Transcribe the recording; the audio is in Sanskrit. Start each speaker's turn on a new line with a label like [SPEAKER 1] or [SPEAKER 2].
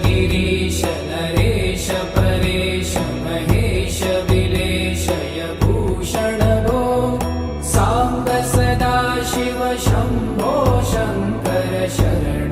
[SPEAKER 1] गिरीश नरेश परेश महेश विलेशय भूषण भो साम्ब सदा शिव शम्भो शङ्कर शरण